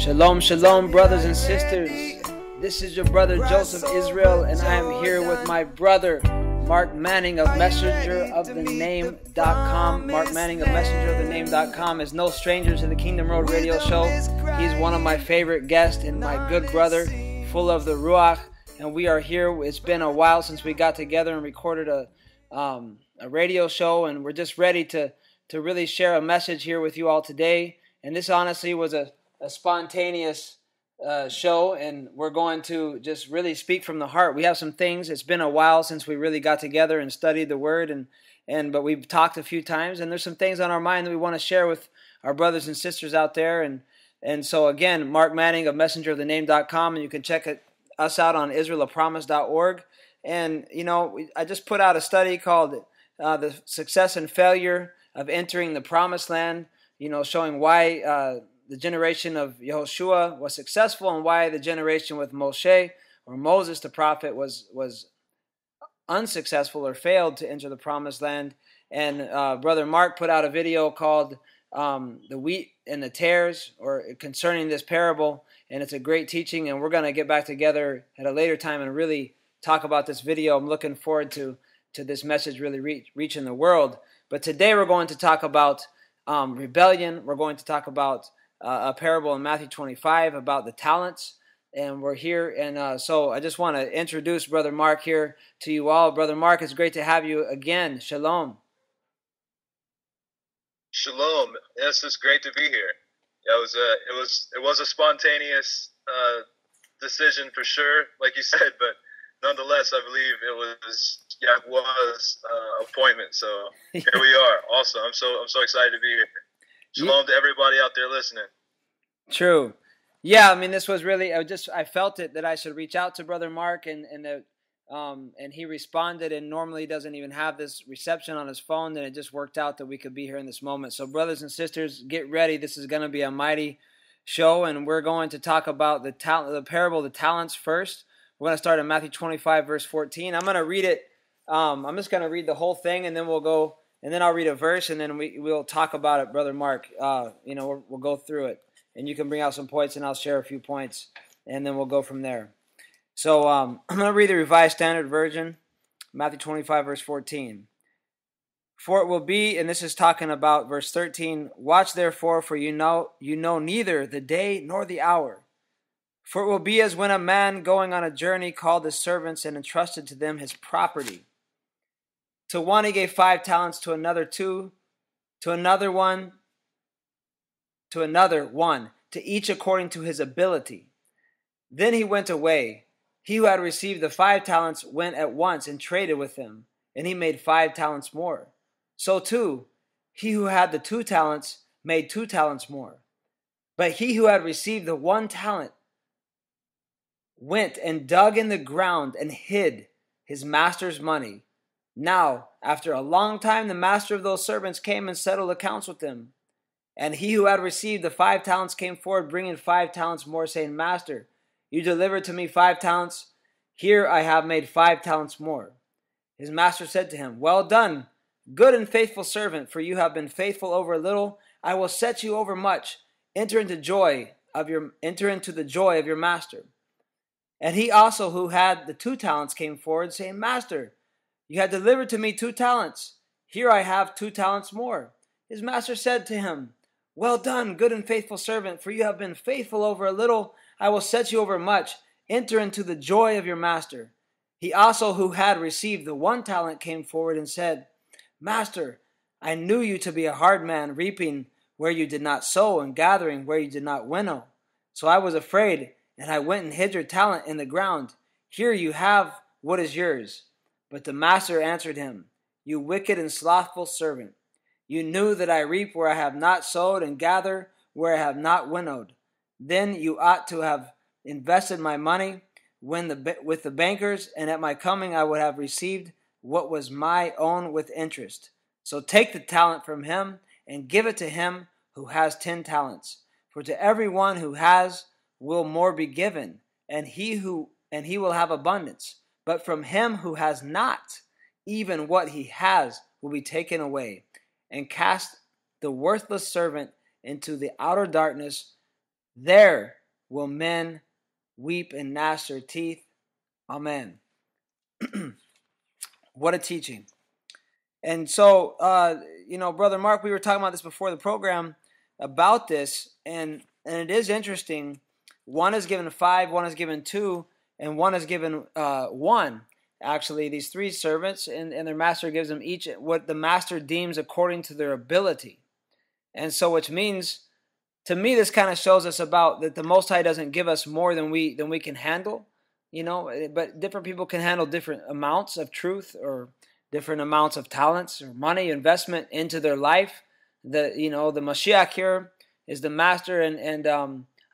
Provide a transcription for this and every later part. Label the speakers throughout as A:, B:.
A: Shalom, shalom, brothers and sisters. This is your brother Joseph Israel, and I am here with my brother Mark Manning of messengerofTheName.com. Mark Manning of messengerofTheName.com is no stranger to the Kingdom Road radio show. He's one of my favorite guests and my good brother, full of the Ruach. And we are here. It's been a while since we got together and recorded a radio show, and we're just ready to really share a message here with you all today. And this honestly was a spontaneous show, and we're going to just really speak from the heart. We have some things. It's been a while since we really got together and studied the Word, but we've talked a few times, and there's some things on our mind that we want to share with our brothers and sisters out there. And so again, Mark Manning of messengerofTheName.com, and you can check us out on israelapromise.org. And I just put out a study called "The Success and Failure of Entering the Promised Land." Showing why the generation of Yehoshua was successful and why the generation with Moshe, or Moses the prophet, was unsuccessful or failed to enter the promised land. And Brother Mark put out a video called The Wheat and the Tares, or concerning this parable, and it's a great teaching, and we're going to get back together at a later time and really talk about this video. I'm looking forward to this message really reaching the world. But today we're going to talk about rebellion. We're going to talk about a parable in Matthew 25 about the talents, and we're here. And so I just want to introduce Brother Mark here to you all. Brother Mark, it's great to have you again. Shalom.
B: Shalom. Yes, it's great to be here. It was a spontaneous decision for sure, like you said, but nonetheless, I believe it was appointment. So here we are. Awesome. I'm so excited to be here. Shalom to everybody out there listening.
A: True. Yeah, I mean, this was really, I felt it that I should reach out to Brother Mark, and he responded, and normally doesn't even have this reception on his phone, and it just worked out that we could be here in this moment. So brothers and sisters, get ready. This is going to be a mighty show, and we're going to talk about the parable of the talents first. We're going to start in Matthew 25, verse 14. I'm going to read it. I'm just going to read the whole thing, and then we'll go, and then I'll read a verse, and then we'll talk about it, Brother Mark. We'll go through it, and you can bring out some points, and I'll share a few points, and then we'll go from there. So I'm going to read the Revised Standard Version, Matthew 25, verse 14. For it will be, and this is talking about verse 13, watch therefore, for you know neither the day nor the hour. For it will be as when a man going on a journey called his servants and entrusted to them his property. To one he gave 5 talents, to another 2, to another 1, to each according to his ability. Then he went away. He who had received the 5 talents went at once and traded with them, and he made 5 talents more. So too, he who had the 2 talents made 2 talents more. But he who had received the 1 talent went and dug in the ground and hid his master's money. Now, after a long time, the master of those servants came and settled accounts with them. And he who had received the 5 talents came forward, bringing 5 talents more, saying, Master, you delivered to me 5 talents. Here I have made 5 talents more. His master said to him, Well done, good and faithful servant, for you have been faithful over a little. I will set you over much. Enter into the joy of your master. And he also who had the 2 talents came forward, saying, Master, you had delivered to me 2 talents. Here I have 2 talents more. His master said to him, Well done, good and faithful servant, for you have been faithful over a little. I will set you over much. Enter into the joy of your master. He also who had received the 1 talent came forward and said, Master, I knew you to be a hard man, reaping where you did not sow and gathering where you did not winnow. So I was afraid, and I went and hid your talent in the ground. Here you have what is yours. But the master answered him, You wicked and slothful servant. You knew that I reap where I have not sowed and gather where I have not winnowed. Then you ought to have invested my money with the bankers, and at my coming I would have received what was my own with interest. So take the talent from him and give it to him who has 10 talents. For to everyone who has will more be given, and he will have abundance. But from him who has not, even what he has will be taken away. And cast the worthless servant into the outer darkness. There will men weep and gnash their teeth. Amen. What a teaching. And so, Brother Mark, we were talking about this before the program about this, and it is interesting. One is given 5, one is given 2, and one is given 1. Actually, these 3 servants, and their master gives them each what the master deems according to their ability. And so, which means, to me, this kind of shows us about that the Most High doesn't give us more than we can handle, but different people can handle different amounts of truth or different amounts of talents or money investment into their life. The Mashiach here is the master, and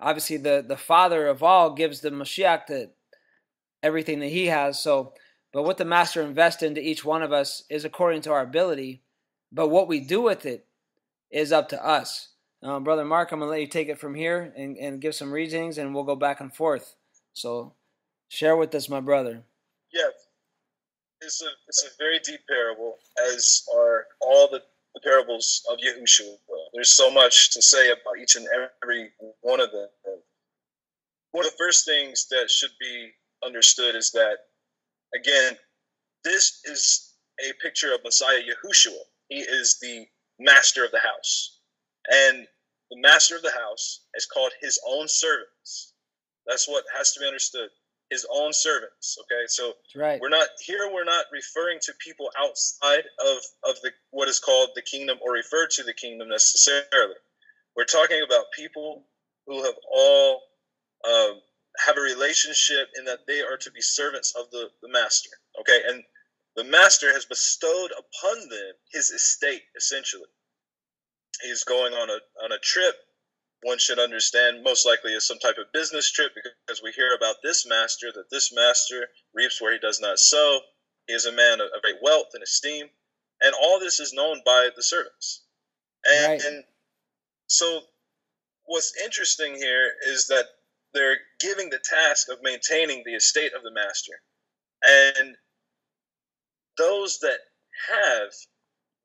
A: obviously the father of all gives the Mashiach everything that he has. So, but what the master invests into each one of us is according to our ability, but what we do with it is up to us. Brother Mark, I'm going to let you take it from here and give some reasonings, and we'll go back and forth. So share with us, my brother.
B: Yeah, it's a very deep parable, as are all the parables of Yahushua. There's so much to say about each and every one of them. One of the first things that should be understood is that, again, this is a picture of Messiah Yahushua. He is the master of the house. And the master of the house is called his own servants. That's what has to be understood. His own servants. Okay, so
A: right.
B: We're not referring to people outside of the what is called the kingdom or referred to the kingdom necessarily. We're talking about people who have all have a relationship in that they are to be servants of the master. Okay, and the master has bestowed upon them his estate, essentially. He's going on a trip. One should understand most likely is some type of business trip, because we hear about this master, that this master reaps where he does not sow. He is a man of great wealth and esteem. And all this is known by the servants. And so what's interesting here is that they're giving the task of maintaining the estate of the master. And those that have,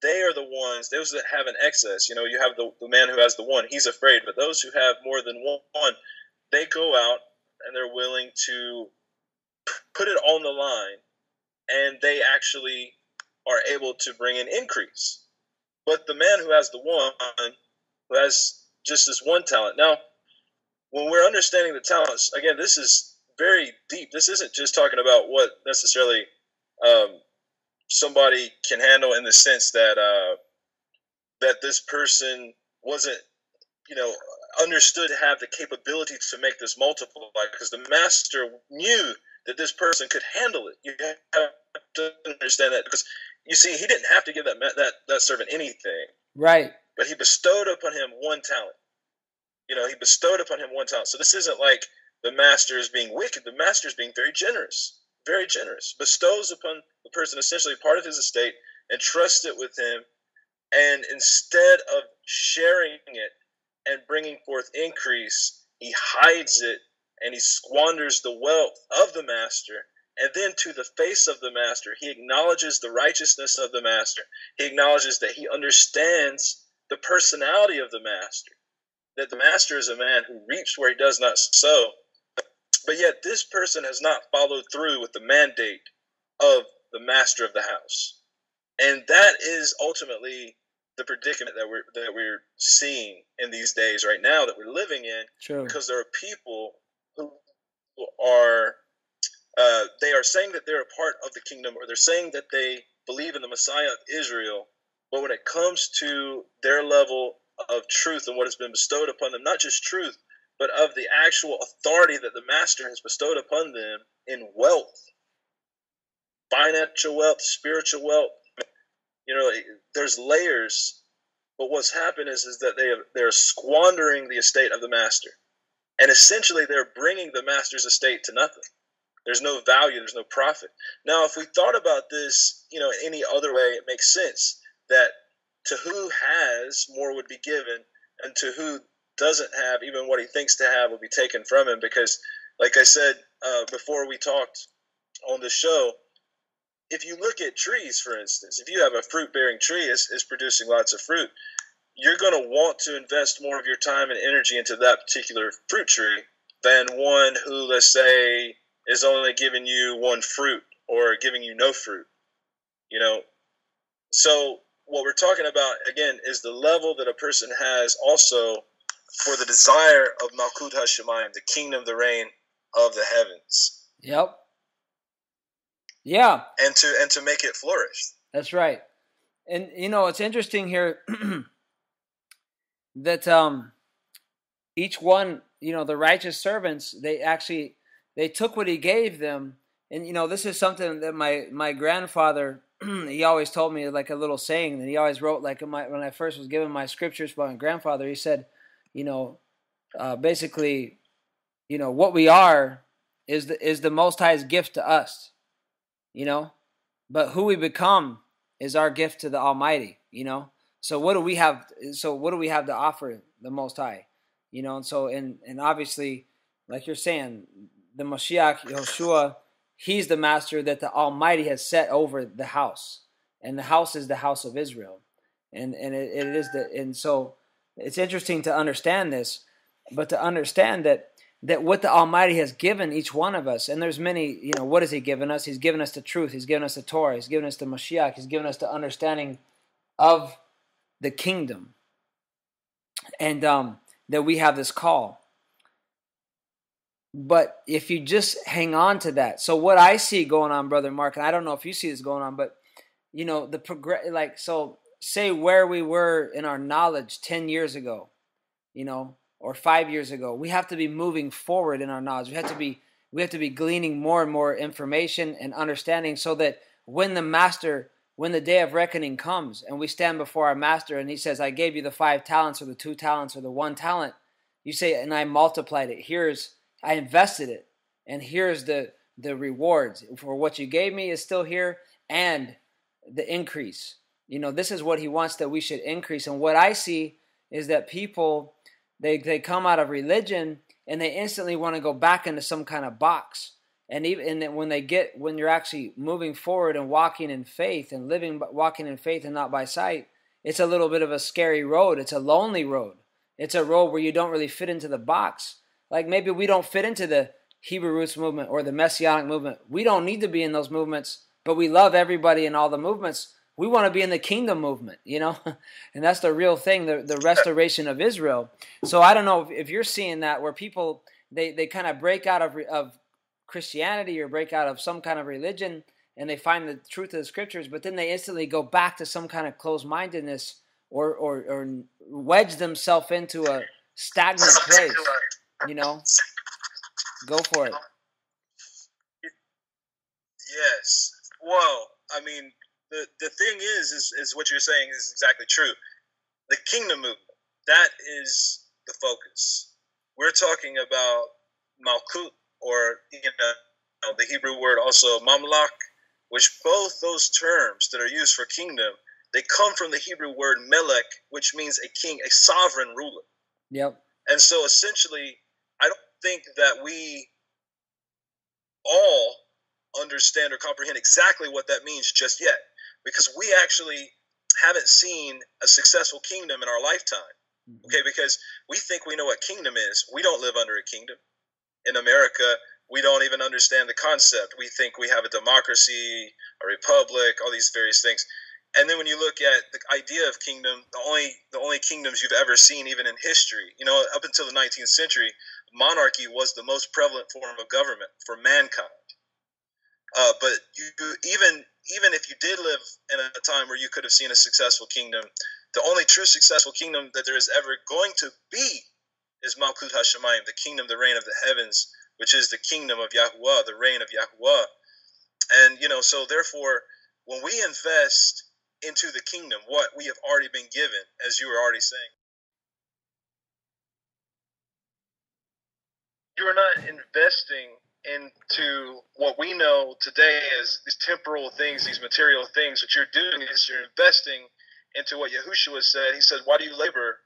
B: they are the ones, those that have an excess. You have the man who has the one, he's afraid. But those who have more than one, they go out and they're willing to put it on the line, and they actually are able to bring an increase. But the man who has the one, who has just this one talent. Now, when we're understanding the talents, again, this is very deep. This isn't just talking about what necessarily somebody can handle, in the sense that that this person wasn't, understood to have the capability to make this multiply, because the master knew that this person could handle it. You have to understand that, because you see, he didn't have to give that servant anything,
A: right?
B: But he bestowed upon him one talent. He bestowed upon him one talent. So this isn't like the master is being wicked. The master is being very generous. Very generous, bestows upon the person essentially part of his estate, and trusts it with him. And instead of sharing it and bringing forth increase, he hides it and he squanders the wealth of the master. And then, to the face of the master, he acknowledges the righteousness of the master. He acknowledges that he understands the personality of the master, that the master is a man who reaps where he does not sow. But yet this person has not followed through with the mandate of the master of the house. And that is ultimately the predicament that we're seeing in these days right now, that we're living in.
A: True.
B: Because there are people who are they are saying that they're a part of the kingdom, or they're saying that they believe in the Messiah of Israel, but when it comes to their level of truth and what has been bestowed upon them, not just truth, but of the actual authority that the master has bestowed upon them in wealth, financial wealth, spiritual wealth. There's layers, but what's happened is that they're squandering the estate of the master, and essentially they're bringing the master's estate to nothing. There's no value, there's no profit. Now, if we thought about this, any other way, it makes sense that to who has, more would be given, and to who doesn't have, even what he thinks to have will be taken from him. Because, like I said before we talked on the show, if you look at trees, for instance, if you have a fruit-bearing tree, it's producing lots of fruit. you're going to want to invest more of your time and energy into that particular fruit tree than one who, let's say, is only giving you one fruit or giving you no fruit. You know, so what we're talking about, again, is the level that a person has also for the desire of Malkut HaShemayim, the kingdom, the reign of the heavens.
A: Yep. Yeah.
B: And to make it flourish.
A: That's right. And, you know, it's interesting here that each one, you know, the righteous servants, they took what he gave them. And, you know, this is something that my grandfather, he always told me, like a little saying that he always wrote, like when I first was given my scriptures by my grandfather, he said, you know, basically, you know, what we are is the Most High's gift to us, you know, but who we become is our gift to the Almighty, you know. So what do we have? So what do we have to offer the Most High, you know? And so and obviously, like you're saying, the Mashiach Yeshua, he's the master that the Almighty has set over the house, and the house is the house of Israel, and it is and so it's interesting to understand this, but to understand that what the Almighty has given each one of us, and there's many, you know, what has he given us? He's given us the truth. He's given us the Torah. He's given us the Mashiach. He's given us the understanding of the kingdom, and that we have this call. But if you just hang on to that, so what I see going on, Brother Mark, and I don't know if you see this going on, but you know, so say where we were in our knowledge 10 years ago, you know, or 5 years ago, we have to be moving forward in our knowledge. We have to be gleaning more and more information and understanding, so that when the day of reckoning comes and we stand before our master and he says, I gave you the 5 talents or the 2 talents or the 1 talent, you say, and I multiplied it. I invested it, and here's the rewards for what you gave me is still here, and the increase. You know, this is what he wants, that we should increase. And what I see is that people, they come out of religion and they instantly want to go back into some kind of box. And even when you're actually moving forward and walking in faith and walking in faith and not by sight, it's a little bit of a scary road. It's a lonely road. It's a road where you don't really fit into the box. Like maybe we don't fit into the Hebrew Roots movement or the Messianic movement. We don't need to be in those movements, but we love everybody in all the movements. We want to be in the kingdom movement, you know, and that's the real thing, the restoration of Israel. So I don't know if you're seeing that, where people, they kind of break out of Christianity or break out of some kind of religion, and they find the truth of the scriptures, but then they instantly go back to some kind of closed-mindedness or wedge themselves into a stagnant place, you know. Go for it.
B: Yes. Well, I mean, the thing is what you're saying is exactly true. The kingdom movement, that is the focus. We're talking about Malkut, or the Hebrew word also Mamlak, which both those terms that are used for kingdom, they come from the Hebrew word Melech, which means a king, a sovereign ruler.
A: Yep.
B: And so essentially, I don't think that we all understand or comprehend exactly what that means just yet, because we actually haven't seen a successful kingdom in our lifetime. Mm-hmm. Okay, because we think we know what kingdom is. We don't live under a kingdom. In America, we don't even understand the concept. We think we have a democracy, a republic, all these various things. And then when you look at the idea of kingdom, the only kingdoms you've ever seen, even in history, you know, up until the 19th century, monarchy was the most prevalent form of government for mankind. But even if you did live in a time where you could have seen a successful kingdom, the only true successful kingdom that there is ever going to be is Malkut HaShemayim, the kingdom, the reign of the heavens, which is the kingdom of Yahuwah, the reign of Yahuwah. And, you know, so therefore, when we invest into the kingdom, what we have already been given, as you were already saying, you are not investing into what we know today as these temporal things, these material things. What you're doing is you're investing into what Yahushua said. He said, why do you labor?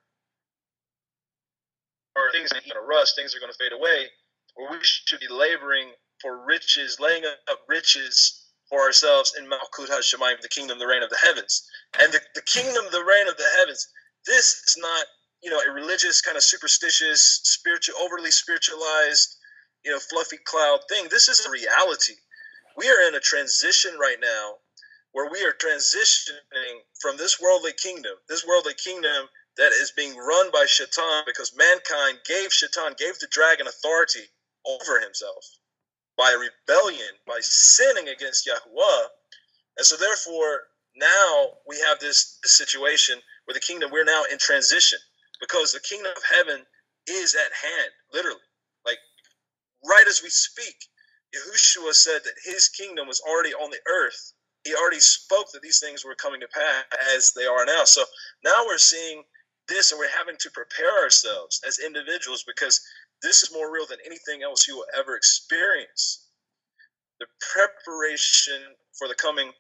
B: Or things are going to rust, things are going to fade away. Or we should be laboring for riches, laying up riches for ourselves in Malkut HaShemayim, the kingdom, the reign of the heavens. And the kingdom, the reign of the heavens, this is not, a religious kind of superstitious, overly spiritualized, fluffy cloud thing. This is a reality. We are in a transition right now where we are transitioning from this worldly kingdom that is being run by Shaitan, because mankind gave the dragon authority over himself by rebellion, by sinning against Yahuwah. And so therefore, now we have this situation where the kingdom, we're now in transition, because the kingdom of heaven is at hand, literally. Like, right as we speak, Yahushua said that his kingdom was already on the earth. He already spoke that these things were coming to pass as they are now. So now we're seeing this, and we're having to prepare ourselves as individuals, because this is more real than anything else you will ever experience. The preparation for the coming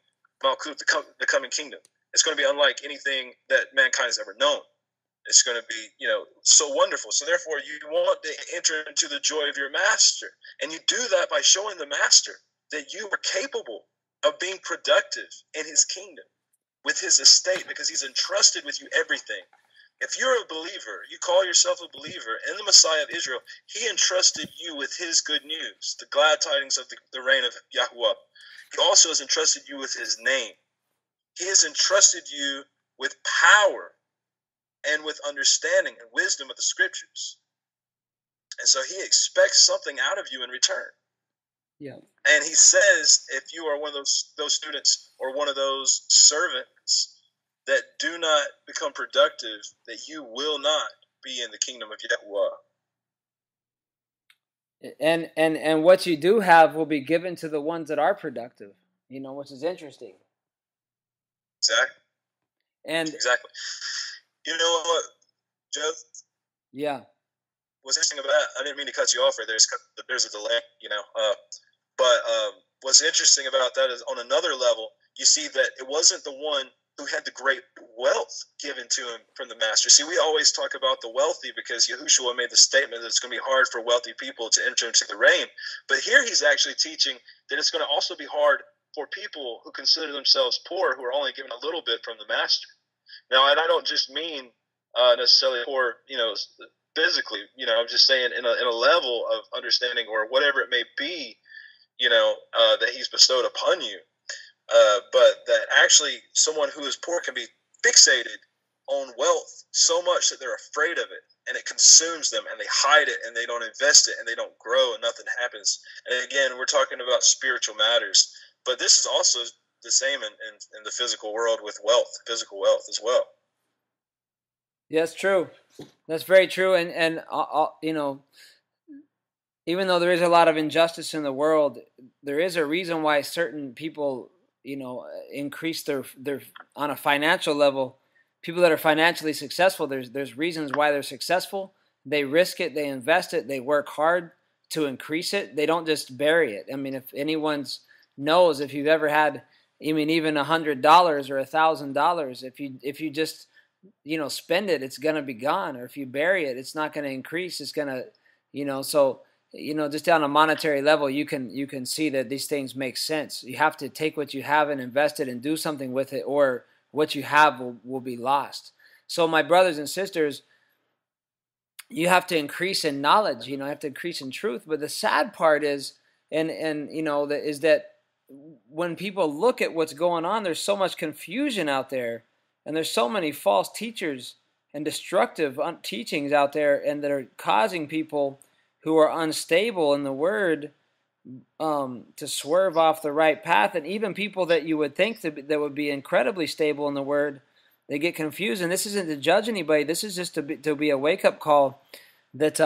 B: Malkut, the coming kingdom. It's going to be unlike anything that mankind has ever known. It's going to be, so wonderful. So therefore, you want to enter into the joy of your master. And you do that by showing the master that you are capable of being productive in his kingdom, with his estate, because he's entrusted with you everything. If you're a believer, you call yourself a believer in the Messiah of Israel, he entrusted you with his good news, the glad tidings of the reign of Yahuwah. He also has entrusted you with his name. He has entrusted you with power and with understanding and wisdom of the scriptures. And so he expects something out of you in return.
A: Yeah.
B: And he says, if you are one of those students or one of those servants that do not become productive, that you will not be in the kingdom of Yahuwah.
A: And what you do have will be given to the ones that are productive, which is interesting.
B: Exactly.
A: And
B: exactly. You know what, Joe?
A: Yeah.
B: What's interesting about, I didn't mean to cut you off right there. There's a delay, But what's interesting about that is, on another level, you see that it wasn't the one who had the great wealth given to him from the master. See, we always talk about the wealthy because Yahushua made the statement that it's going to be hard for wealthy people to enter into the reign. But here he's actually teaching that it's going to also be hard for people who consider themselves poor, who are only given a little bit from the master. Now, and I don't just mean necessarily poor, physically. I'm just saying in a level of understanding, or whatever it may be, that he's bestowed upon you. But that actually someone who is poor can be fixated on wealth so much that they're afraid of it, and it consumes them, and they hide it, and they don't invest it, and they don't grow, and nothing happens. And again, we're talking about spiritual matters, but this is also the same in the physical world with physical wealth as well.
A: Yeah, that's true. That's very true. And even though there is a lot of injustice in the world, there is a reason why certain people, increase their on a financial level. People that are financially successful, there's reasons why they're successful. They risk it, they invest it, they work hard to increase it. They don't just bury it. I mean, if anyone knows, if you've ever had, even $100 or $1,000, if you just spend it, it's gonna be gone. Or if you bury it, it's not gonna increase. It's gonna, so. Just on a monetary level, you can see that these things make sense. You have to take what you have and invest it and do something with it, or what you have will be lost. So my brothers and sisters, you have to increase in knowledge. You have to increase in truth. But the sad part is, is that when people look at what's going on, there's so much confusion out there, and there's so many false teachers and destructive teachings out there, and that are causing people who are unstable in the word to swerve off the right path. And even people that you would think that would be incredibly stable in the word, they get confused. And this isn't to judge anybody. This is just to be a wake-up call that,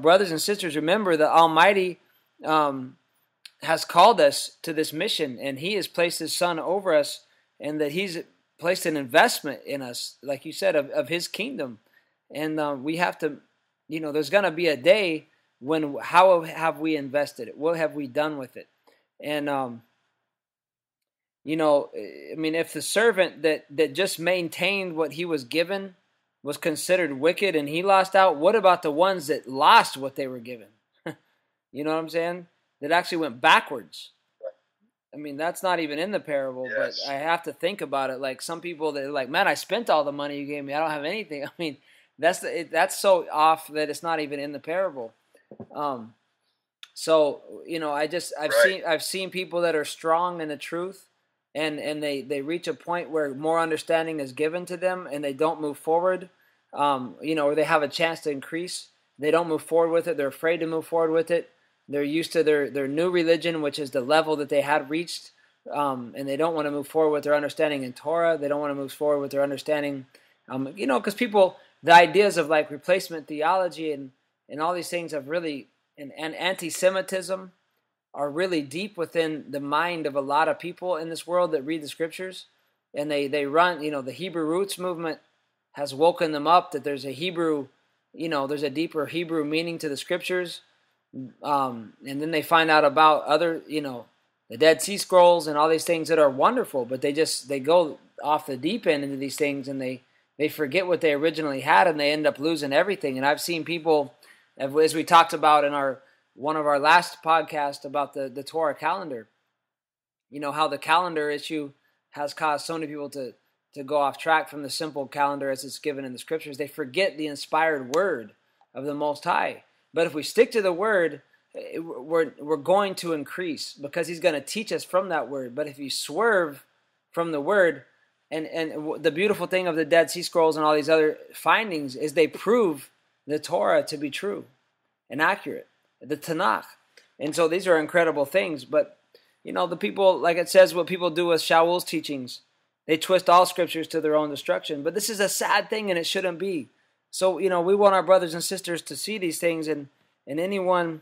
A: brothers and sisters, remember the Almighty has called us to this mission, and he has placed his Son over us, and that he's placed an investment in us, like you said, of his kingdom. And we have to, there's going to be a day when, how have we invested it? What have we done with it? And, if the servant that just maintained what he was given was considered wicked and he lost out, what about the ones that lost what they were given? You know what I'm saying? That actually went backwards. I mean, that's not even in the parable,
B: Yes.
A: but I have to think about it. Like some people that are like, man, I spent all the money you gave me. I don't have anything. I mean, that's so off that it's not even in the parable. So I've seen people that are strong in the truth, and they reach a point where more understanding is given to them, and they don't move forward. Or they have a chance to increase. They don't move forward with it. They're afraid to move forward with it. They're used to their new religion, which is the level that they had reached, and they don't want to move forward with their understanding in Torah. They don't want to move forward with their understanding, because the ideas of like replacement theology and all these things have really, and anti-Semitism are really deep within the mind of a lot of people in this world that read the scriptures, and they run, the Hebrew roots movement has woken them up that there's a Hebrew, there's a deeper Hebrew meaning to the scriptures. And then they find out about other, the Dead Sea Scrolls and all these things that are wonderful, but they go off the deep end into these things, and they forget what they originally had, and they end up losing everything. And I've seen people, as we talked about in one of our last podcasts about the Torah calendar, how the calendar issue has caused so many people to go off track from the simple calendar as it's given in the scriptures. They forget the inspired word of the Most High. But if we stick to the word, we're going to increase because he's going to teach us from that word. But if you swerve from the word, and the beautiful thing of the Dead Sea Scrolls and all these other findings is they prove the Torah to be true and accurate, the Tanakh. And so these are incredible things. But, the people, like it says, what people do with Shaul's teachings, they twist all scriptures to their own destruction. But this is a sad thing, and it shouldn't be. So, we want our brothers and sisters to see these things, and anyone,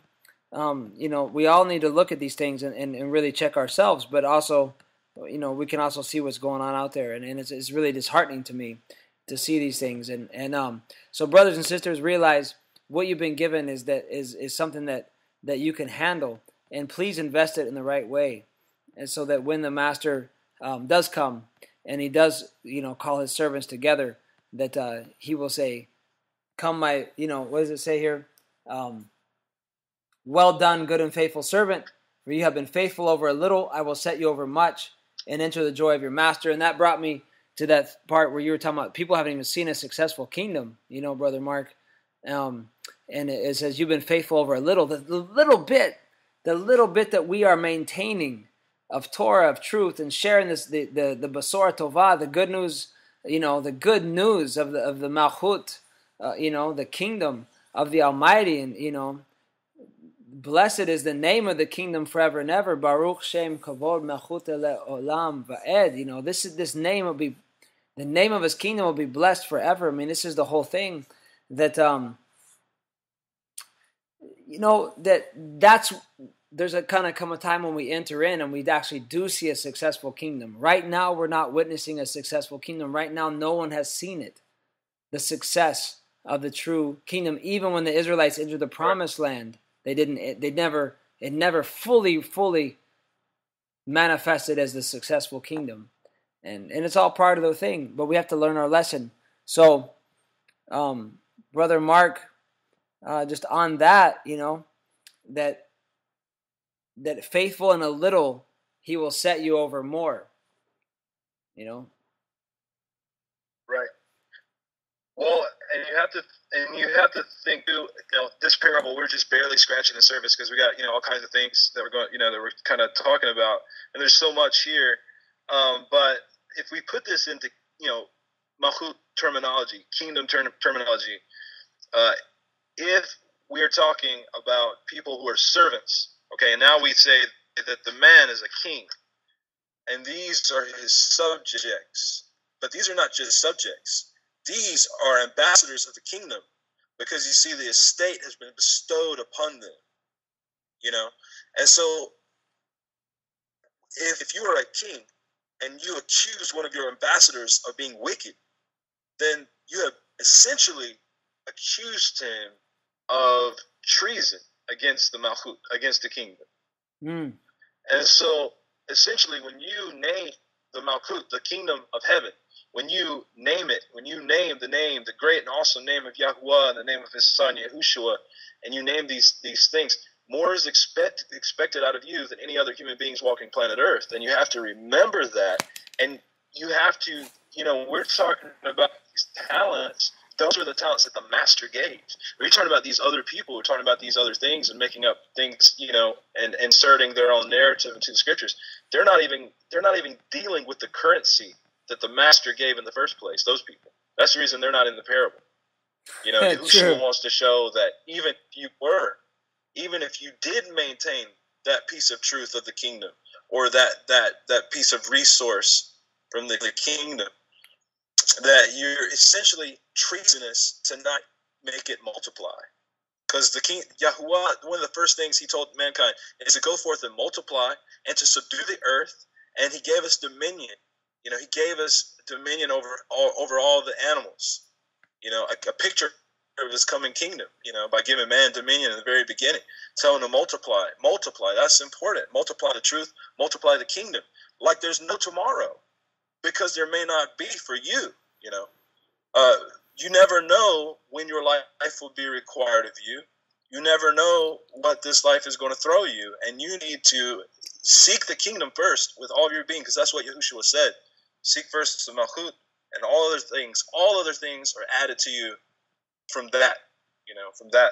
A: we all need to look at these things and really check ourselves, but also, we can also see what's going on out there, and it's really disheartening to me to see these things. So brothers and sisters, realize what you've been given is something that you can handle, and please invest it in the right way, and so that when the master does come, and he does, call his servants together, that he will say, come my, what does it say here? Well done, good and faithful servant, for you have been faithful over a little, I will set you over much, and enter the joy of your master. And that brought me to that part where you were talking about people haven't even seen a successful kingdom, Brother Mark. And it says you've been faithful over a little. The little bit that we are maintaining of Torah, of truth, and sharing this, the Basora Tovah, the good news, the good news of the Malchut, the kingdom of the Almighty, and blessed is the name of the kingdom forever and ever. Baruch Shem Kavod Malchut Olam Va'ed. This name will be, the name of his kingdom will be blessed forever. I mean, this is the whole thing that there's a kind of come a time when we enter in and we actually do see a successful kingdom. Right now, we're not witnessing a successful kingdom. Right now, no one has seen it. The success of the true kingdom, even when the Israelites entered the promised land, it never fully manifested as the successful kingdom. And it's all part of the thing, but we have to learn our lesson. So, Brother Mark, just on that, that faithful in a little, he will set you over more.
B: Right. Well, and you have to think too. This parable, we're just barely scratching the surface because we got all kinds of things that we're going, that we're kind of talking about, and there's so much here. But if we put this into Malchut terminology, kingdom terminology, if we're talking about people who are servants, okay, and now we say that the man is a king, and these are his subjects, but these are not just subjects. These are ambassadors of the kingdom, because you see the estate has been bestowed upon them, And so if you are a king and you accuse one of your ambassadors of being wicked, then you have essentially accused him of treason against the Malchut, against the kingdom. And so essentially when you name the Malchut, the kingdom of heaven, when you name it, when you name the great and awesome name of Yahuwah and the name of his son Yahushua, and you name these things, more is expected out of you than any other human beings walking planet Earth. And you have to remember that. And you have to, we're talking about these talents. Those are the talents that the master gave. We're talking about these other people. We're talking about these other things and making up things, and inserting their own narrative into the scriptures. They're not even dealing with the currency that the master gave in the first place. Those people. That's the reason they're not in the parable. Yahushua wants to show that even if you did maintain that piece of truth of the kingdom, or that piece of resource from the kingdom, that you're essentially treasonous to not make it multiply. Because the king, Yahuwah, one of the first things he told mankind is to go forth and multiply and to subdue the earth. And he gave us dominion. He gave us dominion over all the animals. A picture of his coming kingdom, by giving man dominion in the very beginning, telling him to multiply. That's important. Multiply the truth, multiply the kingdom, like there's no tomorrow, because there may not be for you. You never know when your life will be required of you. You never know what this life is going to throw you, and you need to seek the kingdom first with all of your being, because that's what Yahushua said. Seek first the Malchut, and all other things are added to you from that, from that.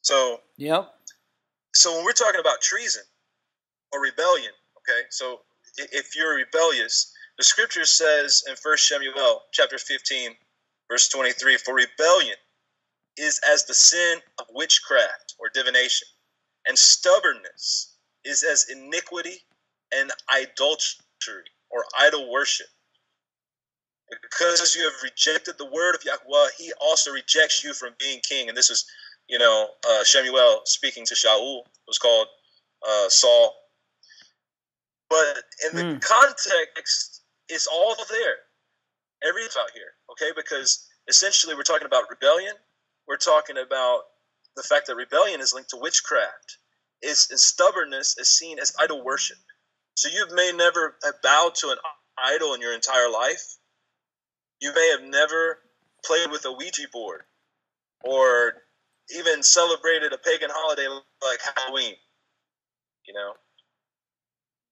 B: So,
A: yep.
B: So when we're talking about treason or rebellion, okay, so if you're rebellious, the scripture says in 1 Samuel chapter 15, verse 23, for rebellion is as the sin of witchcraft or divination, and stubbornness is as iniquity and idolatry or idol worship. Because you have rejected the word of Yahuwah, he also rejects you from being king. And this is, Shemuel speaking to Shaul, who's called Saul. But in the context, it's all there. Everything's out here, okay? Because essentially we're talking about rebellion. We're talking about the fact that rebellion is linked to witchcraft. And stubbornness is seen as idol worship. So you may never have bowed to an idol in your entire life. You may have never played with a Ouija board or even celebrated a pagan holiday like Halloween,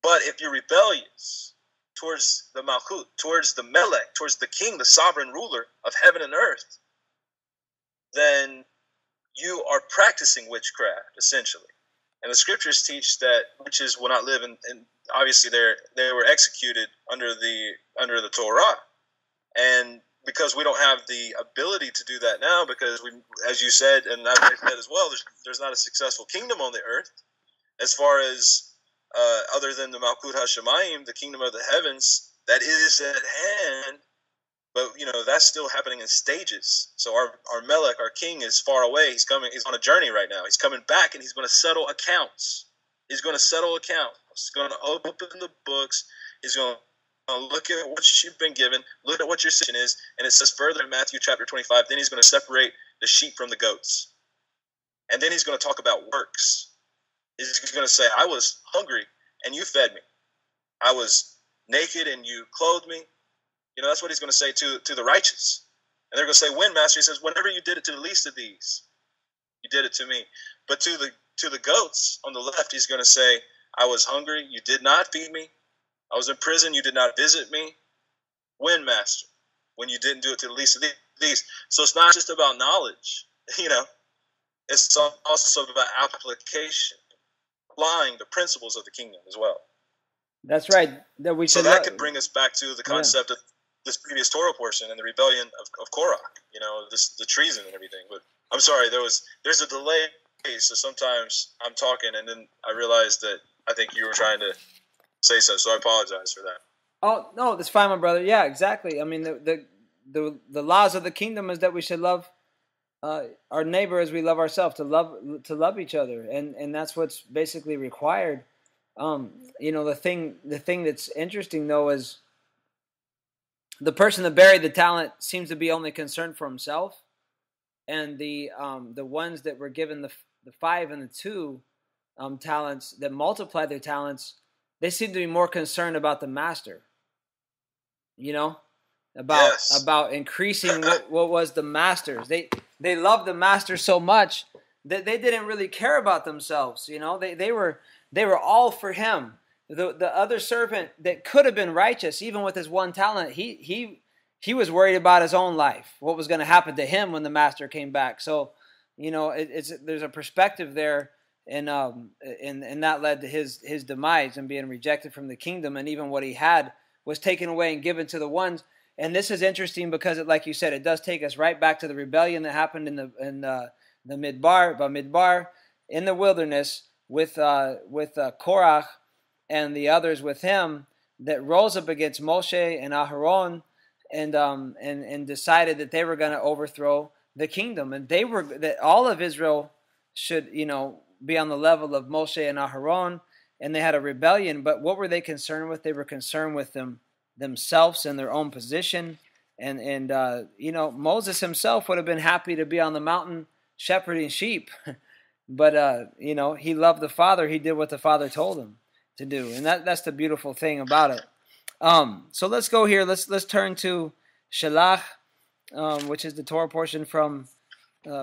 B: But if you're rebellious towards the Malchut, towards the Melech, towards the king, the sovereign ruler of heaven and earth, then you are practicing witchcraft, essentially. And the scriptures teach that witches will not live, and obviously they were executed under the Torah. And because we don't have the ability to do that now, because we, as you said, and I said as well, there's not a successful kingdom on the earth as far as other than the Malkut HaShemayim, the kingdom of the heavens, that is at hand. But that's still happening in stages. So our Melech, our king, is far away. He's on a journey right now. He's coming back, and he's going to settle accounts. He's going to open the books. He's going to look at what you've been given, look at what your situation is, and it says further in Matthew chapter 25, then he's going to separate the sheep from the goats. And then he's going to talk about works. He's going to say, I was hungry, and you fed me. I was naked, and you clothed me. That's what he's going to say to the righteous. And they're going to say, when, Master? He says, whenever you did it to the least of these, you did it to me. But to the goats on the left, he's going to say, I was hungry, you did not feed me. I was in prison, you did not visit me. When, Master? When you didn't do it to the least of these. So it's not just about knowledge, It's also about application, applying the principles of the kingdom as well.
A: That's right.
B: So that could bring us back to the concept of this previous Torah portion and the rebellion of Korach, the treason and everything. But I'm sorry, there's a delay, so sometimes I'm talking and then I realized that I think you were trying to say so I apologize for that.
A: Oh no, that's fine, my brother. Yeah, exactly. I mean, the laws of the kingdom is that we should love our neighbor as we love ourselves, to love each other, and that's what's basically required. The thing that's interesting though is the person that buried the talent seems to be only concerned for himself, and the ones that were given the 5 and the 2 talents that multiplied their talents, they seem to be more concerned about the master, about increasing what was the master's. They love the master so much they didn't really care about themselves. You know, they were all for him. The other servant that could have been righteous, even with his 1 talent, he was worried about his own life, what was going to happen to him when the master came back. So, you know, there's a perspective there, and that led to his demise and being rejected from the kingdom, and even what he had was taken away and given to the ones. And this is interesting because, like you said, it does take us right back to the rebellion that happened in the Midbar, in the wilderness, with Korach and the others with him, that rose up against Moshe and Aharon, and decided that they were going to overthrow the kingdom, and that all of Israel should, you know, be on the level of Moshe and Aharon, and they had a rebellion. But what were they concerned with? They were concerned with themselves and their own position, and you know, Moses himself would have been happy to be on the mountain shepherding sheep, but you know, he loved the Father. He did what the Father told him to do, and that's the beautiful thing about it. So let's go here. Let's turn to Shalach, which is the Torah portion from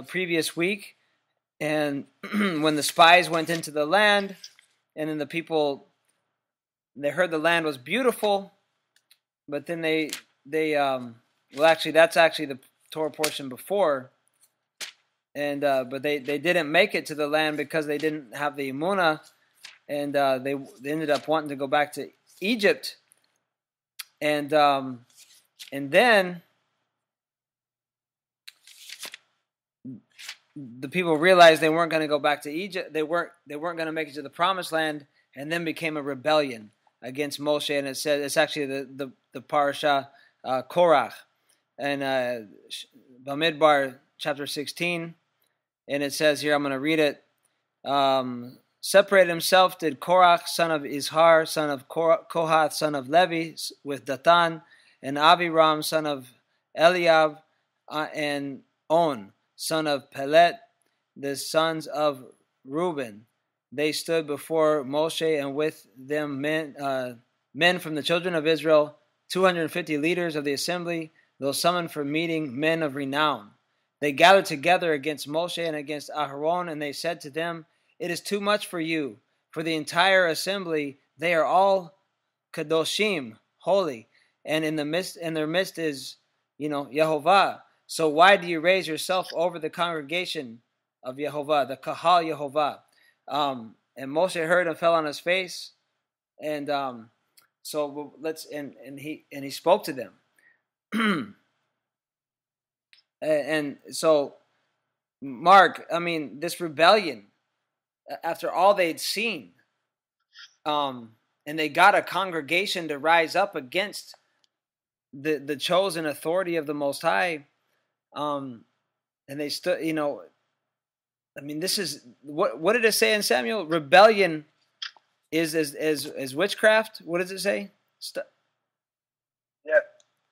A: previous week. And when the spies went into the land, and then the people, they heard the land was beautiful, but then they well, actually, that's actually the Torah portion before, and but they didn't make it to the land because they didn't have the Emunah, and they ended up wanting to go back to Egypt. And then the people realized they weren't going to go back to Egypt. They weren't going to make it to the Promised Land, and then became a rebellion against Moshe. And it says it's actually the parasha Korach, and Bamidbar chapter 16, and it says here, I'm going to read it. Separated himself did Korach, son of Izhar, son of Kohath, son of Levi, with Datan, and Abiram, son of Eliab, and On, son of Pelet, the sons of Reuben. They stood before Moshe, and with them men from the children of Israel, 250 leaders of the assembly, those summoned for meeting, men of renown. They gathered together against Moshe and against Aharon, and they said to them, "It is too much for you, for the entire assembly. They are all kadoshim, holy, and in their midst is, you know, Yehovah. So why do you raise yourself over the congregation of Yehovah, the Kahal Yehovah?" And Moshe heard and fell on his face, and so he spoke to them, and so Mark, I mean, this rebellion, after all they'd seen, and they got a congregation to rise up against the chosen authority of the Most High, and they stood, you know, I mean, this is, what did it say in Samuel? Rebellion is as witchcraft? What does it say?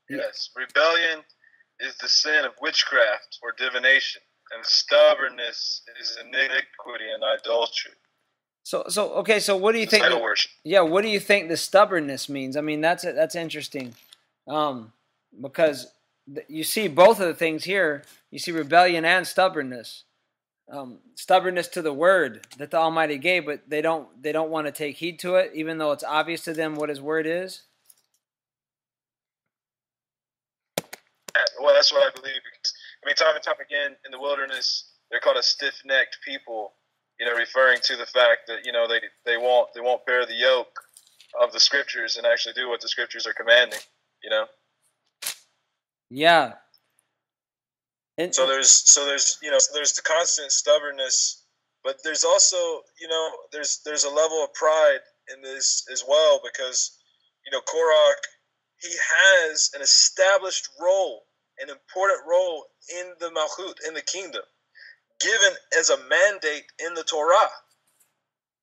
B: Yes. Rebellion is the sin of witchcraft or divination, and stubbornness is iniquity and idolatry.
A: So okay. So what do you think?
B: Idol worship.
A: Yeah. What do you think the stubbornness means? I mean, that's interesting, because you see both of the things here. You see rebellion and stubbornness. Stubbornness to the word that the Almighty gave, but they don't want to take heed to it, even though it's obvious to them what His word is.
B: Well, that's what I believe. Because, I mean, time and time again in the wilderness, they're called a stiff-necked people. You know, referring to the fact that, you know, they won't bear the yoke of the scriptures and actually do what the scriptures are commanding. You know.
A: Yeah.
B: So there's you know, there's the constant stubbornness, but there's also, you know, there's a level of pride in this as well, because, you know, Korach, he has an established role, an important role in the Malchut, in the kingdom, given as a mandate in the Torah.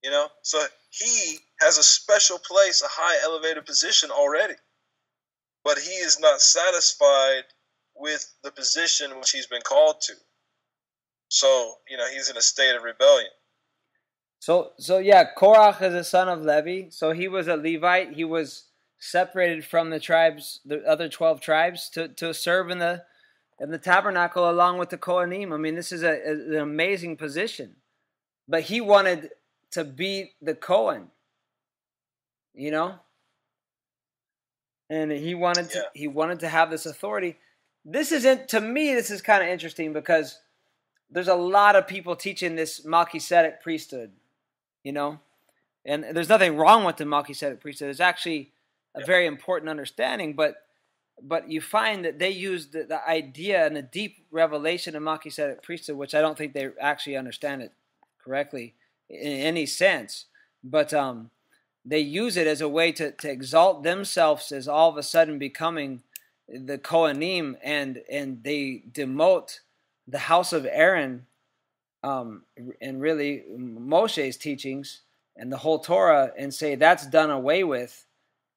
B: You know, so he has a special place, a high elevated position already, but he is not satisfied with the position which he's been called to. So, you know, he's in a state of rebellion.
A: So yeah, Korach is a son of Levi. So he was a Levite. He was separated from the tribes, the other 12 tribes, to serve in the and the tabernacle along with the Kohanim. I mean, this is an amazing position. But he wanted to be the Kohen, you know? And he wanted to have this authority. This isn't, to me, this is kind of interesting because there's a lot of people teaching this Melchizedek priesthood, you know? And there's nothing wrong with the Melchizedek priesthood. It's actually a very important understanding, but you find that they use the idea and the deep revelation of Melchizedek priesthood, which I don't think they actually understand it correctly in any sense. But they use it as a way to exalt themselves as all of a sudden becoming the Kohanim, and they demote the house of Aaron and really Moshe's teachings and the whole Torah, and say that's done away with,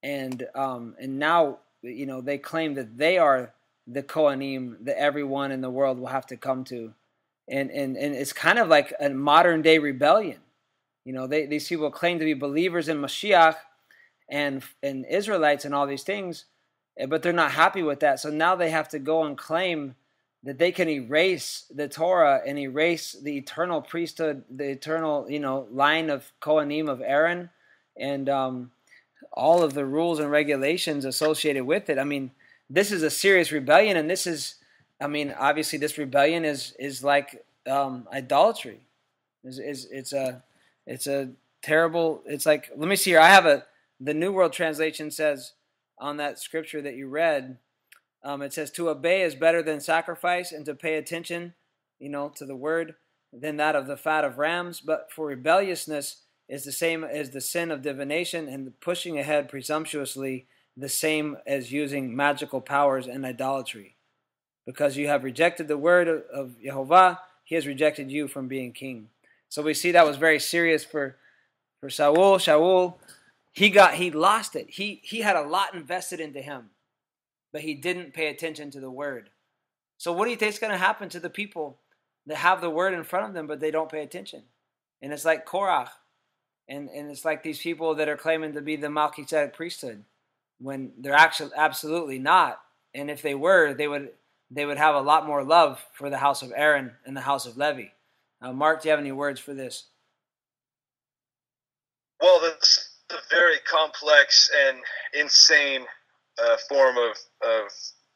A: and now, you know, they claim that they are the Kohanim that everyone in the world will have to come to, and it's kind of like a modern day rebellion. You know, these people claim to be believers in Mashiach and Israelites and all these things, but they're not happy with that. So now they have to go and claim that they can erase the Torah and erase the eternal priesthood, the eternal, you know, line of Kohanim of Aaron, and all of the rules and regulations associated with it. I mean, this is a serious rebellion, and this is, I mean, obviously this rebellion is like idolatry. It's a terrible, it's like, let me see here. I have the New World Translation says on that scripture that you read, it says, to obey is better than sacrifice, and to pay attention, you know, to the word than that of the fat of rams. But for rebelliousness is the same as the sin of divination, and pushing ahead presumptuously the same as using magical powers and idolatry. Because you have rejected the word of Yehovah, he has rejected you from being king. So we see that was very serious for Saul. Shaul, he lost it. He had a lot invested into him, but he didn't pay attention to the word. So what do you think is going to happen to the people that have the word in front of them, but they don't pay attention? And it's like Korach, and it's like these people that are claiming to be the Melchizedek priesthood, when they're actually absolutely not. And if they were, they would have a lot more love for the house of Aaron and the house of Levi. Mark, do you have any words for this?
B: Well, that's a very complex and insane form of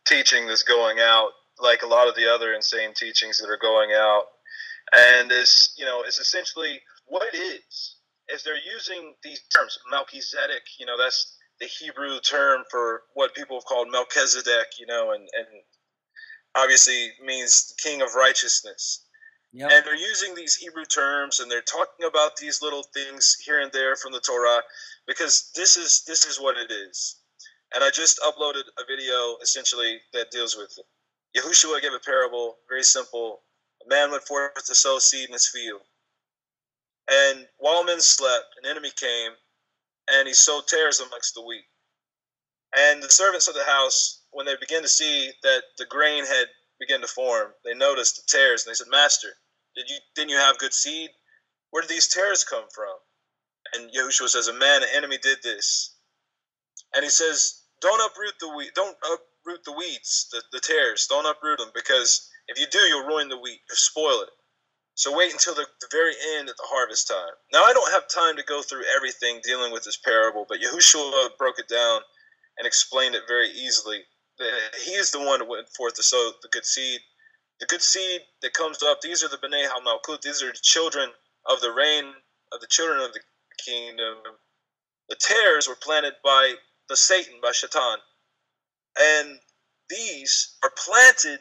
B: teaching that's going out, like a lot of the other insane teachings that are going out. And it's essentially what it is they're using these terms. Melchizedek, that's the Hebrew term for what people have called Melchizedek, and obviously means king of righteousness. Yep. And they're using these Hebrew terms, and they're talking about these little things here and there from the Torah, because this is what it is. And I just uploaded a video essentially that deals with it. Yahushua gave a parable, very simple. A man went forth to sow seed in his field. And while men slept, an enemy came, and he sowed tares amongst the wheat. And the servants of the house, when they began to see that the grain had begun to form, they noticed the tares, and they said, Master, didn't you have good seed? Where did these tares come from? And Yahushua says, an enemy did this. And he says, don't uproot the weeds, the tares. Don't uproot them, because if you do, you'll ruin the wheat, you'll spoil it. So wait until the very end at the harvest time. Now, I don't have time to go through everything dealing with this parable, but Yahushua broke it down and explained it very easily. He is the one who went forth to sow the good seed. The good seed that comes up, these are the B'nai HaMalkut. These are the children of the reign, of the children of the kingdom. The tares were planted by the Satan, by Shaitan. And these are planted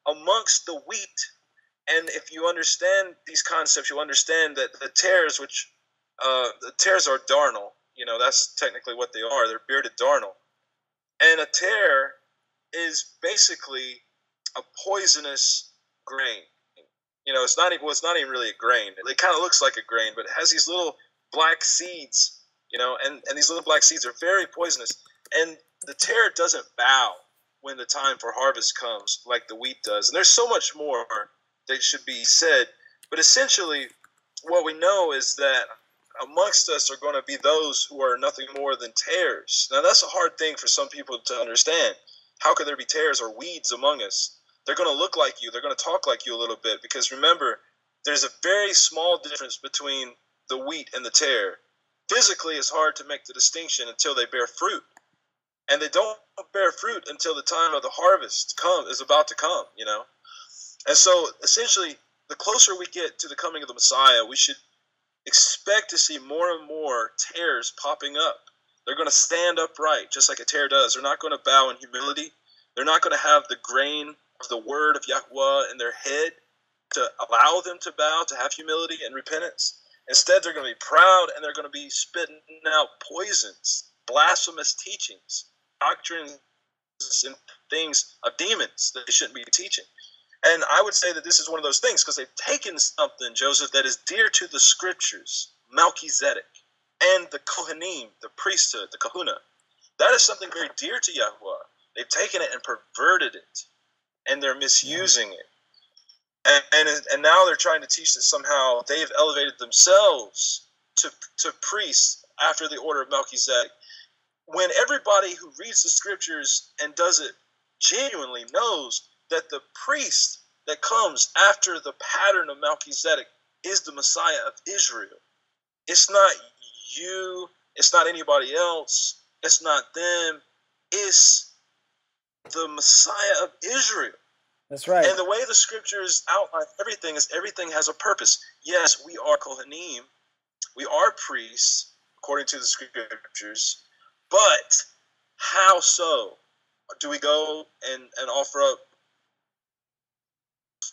B: amongst the wheat. And if you understand these concepts, you understand that the tares are darnel. That's technically what they are. They're bearded darnel. And a tare is basically a poisonous grain. It's not even really a grain. It kind of looks like a grain, but it has these little black seeds, and these little black seeds are very poisonous. And the tare doesn't bow when the time for harvest comes like the wheat does. And there's so much more that should be said. But essentially, what we know is that amongst us are going to be those who are nothing more than tares. Now, that's a hard thing for some people to understand. How could there be tares or weeds among us? They're going to look like you. They're going to talk like you a little bit. Because remember, there's a very small difference between the wheat and the tare. Physically, it's hard to make the distinction until they bear fruit. And they don't bear fruit until the time of the harvest is about to come, you know. And so, essentially, the closer we get to the coming of the Messiah, we should expect to see more and more tares popping up. They're going to stand upright, just like a tare does. They're not going to bow in humility. They're not going to have the grain of the word of Yahuwah in their head to allow them to bow, to have humility and repentance. Instead, they're going to be proud, and they're going to be spitting out poisons, blasphemous teachings, doctrines and things of demons that they shouldn't be teaching. And I would say that this is one of those things because they've taken something, Joseph, that is dear to the scriptures, Melchizedek, and the Kohanim, the priesthood, the kahuna. That is something very dear to Yahuwah. They've taken it and perverted it, and they're misusing it. And now they're trying to teach that somehow they've elevated themselves to priests after the order of Melchizedek, when everybody who reads the scriptures and does it genuinely knows that the priest that comes after the pattern of Melchizedek is the Messiah of Israel. It's not you, it's not anybody else, it's not them, it's the Messiah of Israel.
A: That's right.
B: And the way the scriptures outline everything is everything has a purpose. Yes, we are Kohanim, we are priests, according to the scriptures, but how so? Do we go and offer up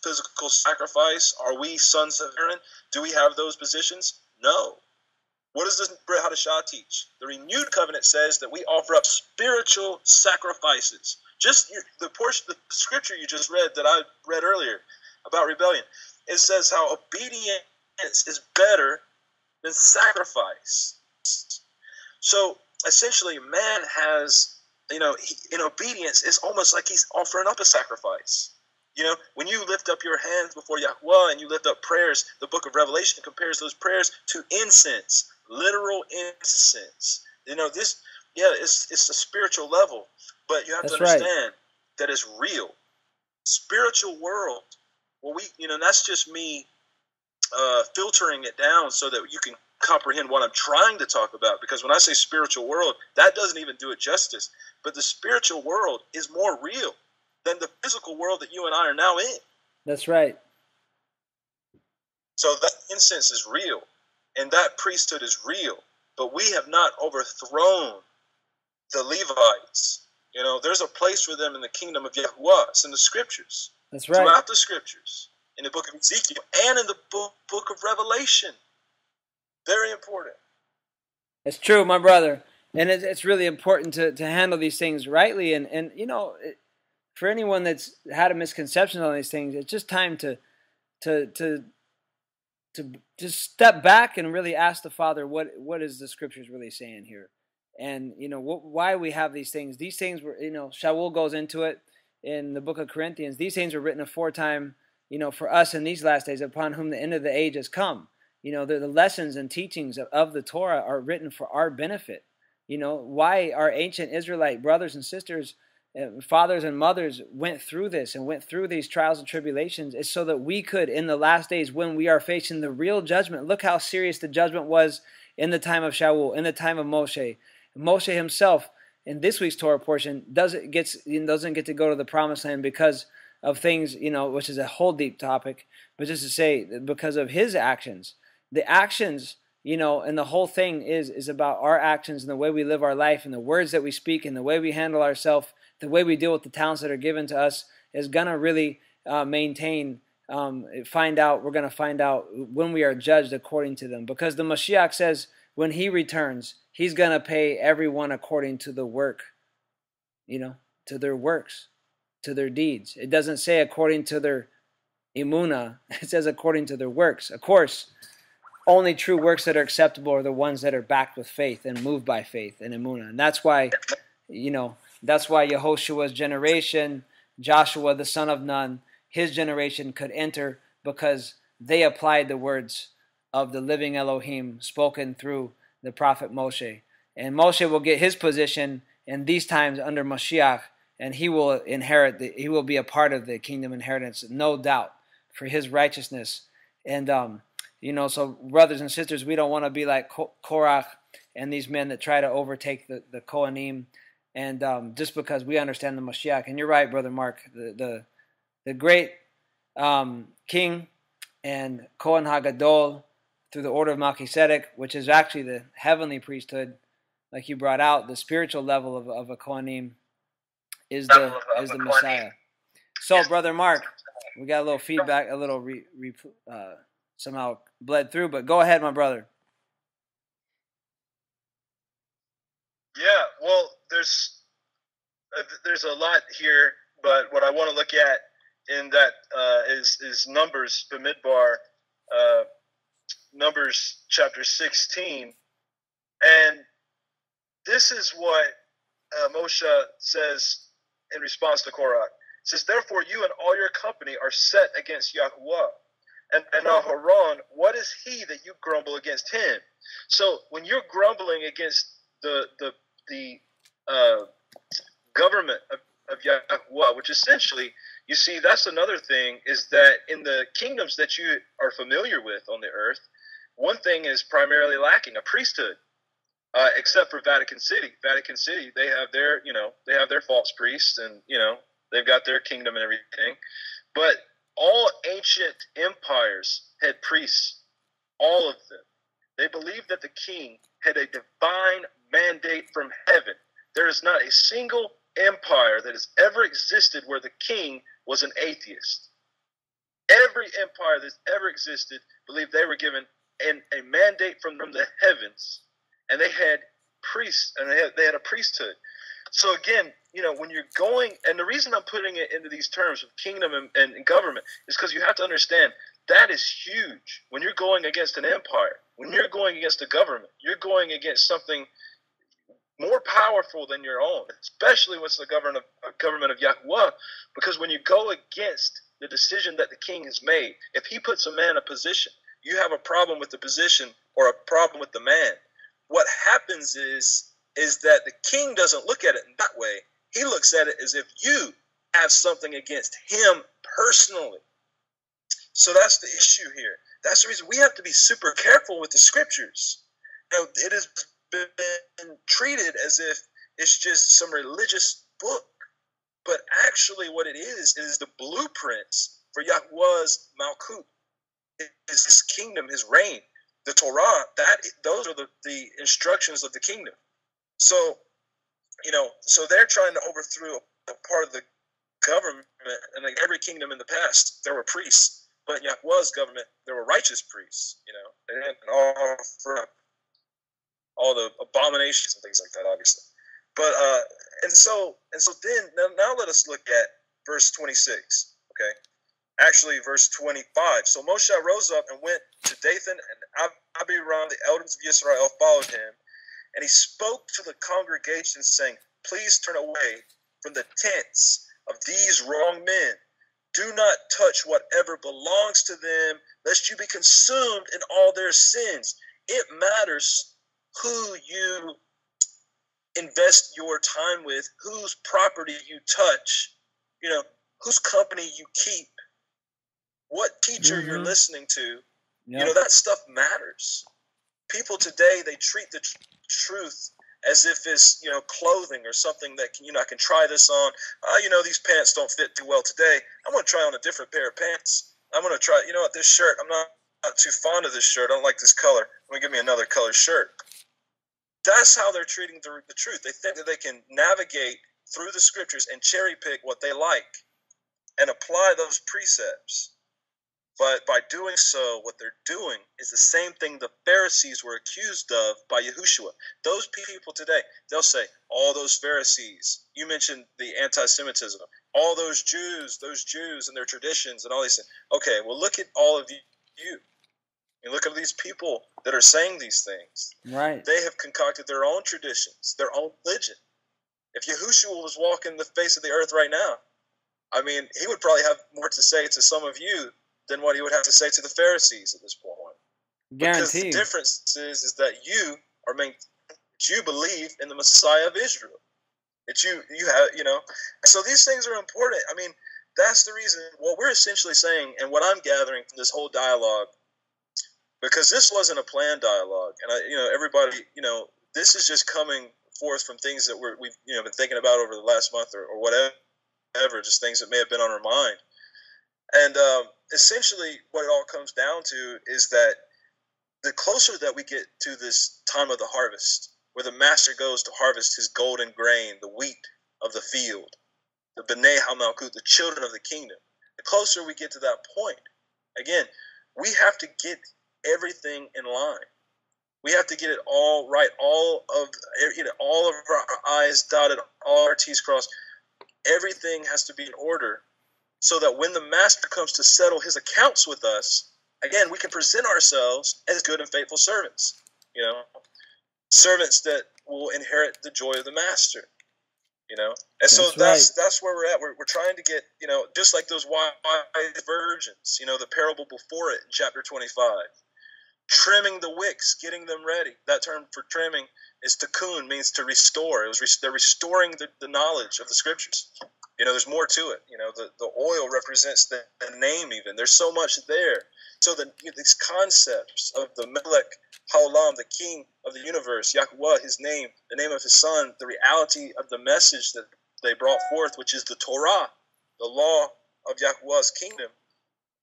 B: physical sacrifice? Are we sons of Aaron? Do we have those positions? No. What does this Brit Hadashah teach? The renewed covenant says that we offer up spiritual sacrifices. Just the scripture you just read that I read earlier about rebellion, it says how obedience is better than sacrifice. So essentially, man has, in obedience, it's almost like he's offering up a sacrifice. When you lift up your hands before Yahuwah and you lift up prayers, the book of Revelation compares those prayers to incense, literal incense. It's a spiritual level, but you have to understand that it's real. Spiritual world. Well, that's just me filtering it down so that you can comprehend what I'm trying to talk about. Because when I say spiritual world, that doesn't even do it justice. But the spiritual world is more real than the physical world that you and I are now in.
A: That's right.
B: So that incense is real, and that priesthood is real. But we have not overthrown the Levites. There's a place for them in the kingdom of Yahuwah. It's in the scriptures.
A: That's right.
B: Throughout the scriptures, in the book of Ezekiel and in the book of Revelation. Very important.
A: It's true, my brother. And it's really important to handle these things rightly. And for anyone that's had a misconception on these things, it's just time to just step back and really ask the Father, what is the scriptures really saying here? And, why we have these things. These things were, Shaul goes into it in the book of Corinthians. These things were written aforetime, for us in these last days, upon whom the end of the age has come. The lessons and teachings of the Torah are written for our benefit. Why our ancient Israelite brothers and sisters, fathers and mothers went through this and went through these trials and tribulations is so that we could, in the last days when we are facing the real judgment, look how serious the judgment was in the time of Shaul, in the time of Moshe. Moshe himself, in this week's Torah portion, doesn't get to go to the promised land because of things, which is a whole deep topic, but just to say, because of his actions. The actions, and the whole thing is about our actions and the way we live our life and the words that we speak and the way we handle ourselves, the way we deal with the talents that are given to us is going to really we're going to find out when we are judged according to them. Because the Mashiach says when he returns, he's going to pay everyone according to the work, to their works, to their deeds. It doesn't say according to their imuna. It says according to their works. Of course, only true works that are acceptable are the ones that are backed with faith and moved by faith and imuna. And that's why, that's why Yehoshua's generation, Joshua the son of Nun, his generation could enter because they applied the words of the living Elohim spoken through the prophet Moshe. And Moshe will get his position in these times under Mashiach and he will inherit. He will be a part of the kingdom inheritance, no doubt, for his righteousness. And so brothers and sisters, we don't want to be like Korach and these men that try to overtake the Kohanim, and just because we understand the Mashiach. And you're right, brother Mark, the great king and Kohen Hagadol through the order of Melchizedek, which is actually the heavenly priesthood, like you brought out, the spiritual level of a Kohanim is the Messiah. So, brother Mark, we got a little feedback, a little somehow bled through, but go ahead, my brother.
B: Yeah, well, there's a lot here, but what I want to look at in that is Numbers, Bamidbar, Numbers chapter 16, and this is what Moshe says in response to Korach. It says, "Therefore you and all your company are set against Yahuwah. And Aharon, what is he that you grumble against him?" So when you're grumbling against the government of Yahuwah, which essentially, you see, that's another thing, is that in the kingdoms that you are familiar with on the earth, one thing is primarily lacking: a priesthood. Except for Vatican City. Vatican City, they have their false priests, and they've got their kingdom and everything. But all ancient empires had priests, all of them. They believed that the king had a divine mandate from heaven. There is not a single empire that has ever existed where the king was an atheist. Every empire that's ever existed believed they were given a mandate from the heavens, and they had priests, and they had a priesthood. So again, when you're going, and the reason I'm putting it into these terms of kingdom and government is because you have to understand that is huge. When you're going against an empire, when you're going against a government, you're going against something more powerful than your own, especially when it's the government of Yahuwah, because when you go against the decision that the king has made, if he puts a man in a position, you have a problem with the position or a problem with the man. What happens is that the king doesn't look at it in that way. He looks at it as if you have something against him personally. So that's the issue here. That's the reason we have to be super careful with the scriptures. It has been treated as if it's just some religious book. But actually what it is the blueprints for Yahweh's Malkut, his kingdom, his reign. The Torah, those are the instructions of the kingdom. So, so they're trying to overthrow a part of the government, and like every kingdom in the past, there were priests. But in Yahweh's government, there were righteous priests. They didn't offer up all the abominations and things like that, obviously. But and so then now let us look at verse 26. Okay. Actually, verse 25. So Moshe rose up and went to Dathan, and Abiram, the elders of Israel, followed him. And he spoke to the congregation, saying, "Please turn away from the tents of these wrong men. Do not touch whatever belongs to them, lest you be consumed in all their sins." It matters who you invest your time with, whose property you touch, whose company you keep, what teacher you're listening to. Yep. That stuff matters. People today, they treat the truth as if it's, clothing or something that I can try this on. These pants don't fit too well today. I'm going to try on a different pair of pants. I'm going to try, this shirt, I'm not too fond of this shirt. I don't like this color. Let me give me another color shirt. That's how they're treating the truth. They think that they can navigate through the scriptures and cherry pick what they like and apply those precepts. But by doing so, what they're doing is the same thing the Pharisees were accused of by Yahushua. Those people today, they'll say, all those Pharisees, you mentioned the anti-Semitism, all those Jews and their traditions and all these things. Okay, well, look at all of you. And look at these people that are saying these things.
A: Right.
B: They have concocted their own traditions, their own religion. If Yahushua was walking the face of the earth right now, he would probably have more to say to some of you than what he would have to say to the Pharisees at this point. Because the difference is that you believe in the Messiah of Israel. that you have, So these things are important. I mean, that's the reason. What we're essentially saying, and what I'm gathering from this whole dialogue, because this wasn't a planned dialogue, and everybody, this is just coming forth from things that we've been thinking about over the last month or whatever, just things that may have been on our mind. And essentially, what it all comes down to is that the closer that we get to this time of the harvest, where the master goes to harvest his golden grain, the wheat of the field, the B'nai HaMalkut, the children of the kingdom, the closer we get to that point, again, we have to get everything in line. We have to get it all right, all of our I's dotted, all our T's crossed. Everything has to be in order, so that when the master comes to settle his accounts with us, again, we can present ourselves as good and faithful servants, servants that will inherit the joy of the master, And so that's where we're at. We're trying to get, just like those wise virgins, the parable before it in chapter 25, trimming the wicks, getting them ready. That term for trimming is tikkun, means to restore. They're restoring the knowledge of the scriptures. There's more to it. The oil represents the name even. There's so much there. So these concepts of the Malak Ha'Shem, the king of the universe, Yahuwah, his name, the name of his son, the reality of the message that they brought forth, which is the Torah, the law of Yahuwah's kingdom.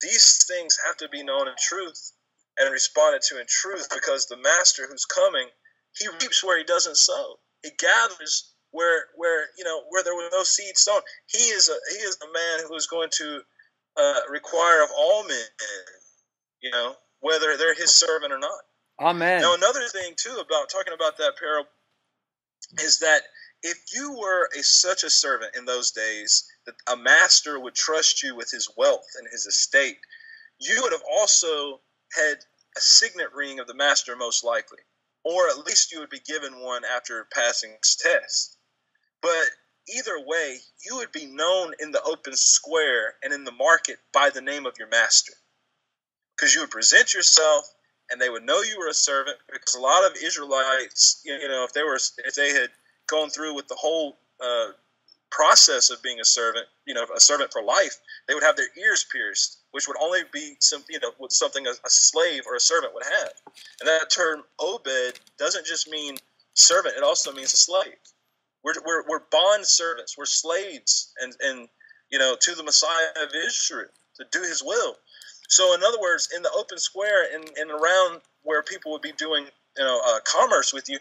B: These things have to be known in truth and responded to in truth, because the master who's coming, he reaps where he doesn't sow. He gathers where there was no seed sown. He is a man who is going to require of all men, whether they're his servant or not.
A: Amen.
B: Now, another thing too about talking about that parable is that if you were such a servant in those days that a master would trust you with his wealth and his estate, you would have also had a signet ring of the master, most likely, or at least you would be given one after passing this test. But either way, you would be known in the open square and in the market by the name of your master, because you would present yourself and they would know you were a servant. Because a lot of Israelites, if they had gone through with the whole process of being a servant for life, they would have their ears pierced, which would only be something a slave or a servant would have. And that term Obed doesn't just mean servant; it also means a slave. We're bond servants. We're slaves, and to the Messiah of Israel to do His will. So, in other words, in the open square and around where people would be doing commerce with you,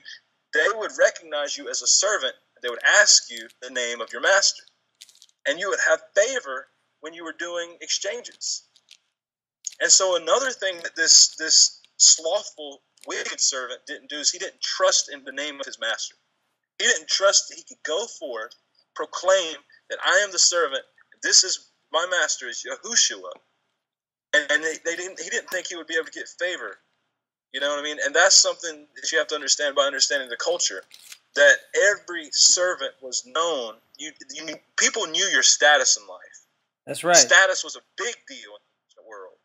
B: they would recognize you as a servant. They would ask you the name of your master, and you would have favor when you were doing exchanges. And so, another thing that this slothful, wicked servant didn't do is he didn't trust in the name of his master. He didn't trust that he could go forth, proclaim that I am the servant. This is my master is Yahushua, and he didn't think he would be able to get favor. You know what I mean? And that's something that you have to understand by understanding the culture. That every servant was known. People knew your status in life.
A: That's right.
B: Status was a big deal in the world.